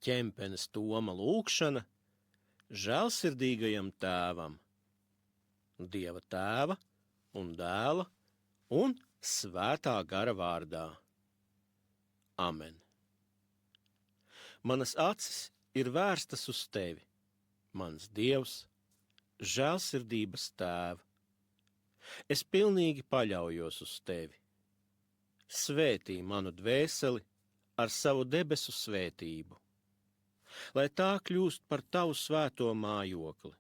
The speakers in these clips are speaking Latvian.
Ķempenes Toma lūgšana žēlsirdīgajam tēvam, Dieva tēva un dēla un svētā gara vārdā. Amen. Manas acis ir vērstas uz tevi, mans Dievs, žēlsirdības tēva. Es pilnīgi paļaujos uz tevi. Svētī manu dvēseli ar savu debesu svētību, lai tā kļūst par tavu svēto mājokli,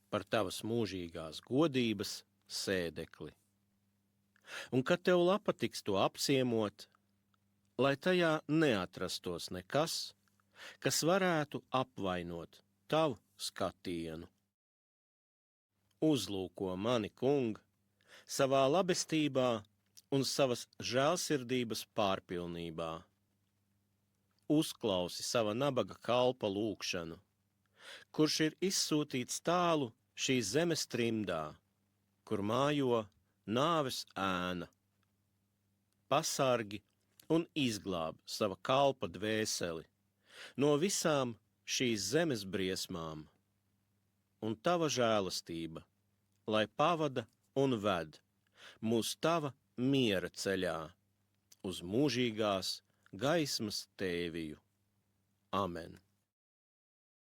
par tavas mūžīgās godības sēdekli. Un kad tev lapatiks to apciemot, lai tajā neatrastos nekas, kas varētu apvainot tavu skatienu. Uzlūko mani, Kung, savā labestībā un savas žēlsirdības pārpilnībā. Uzklausi sava nabaga kalpa lūgšanu, kurš ir izsūtīts tālu šīs zemes trimdā, kur mājo nāves ēna. Pasargi un izglāb sava kalpa dvēseli no visām šīs zemes briesmām, un tava žēlastība, lai pavada un ved mūs tava miera ceļā uz mūžīgās gaismas tēviju. Amen.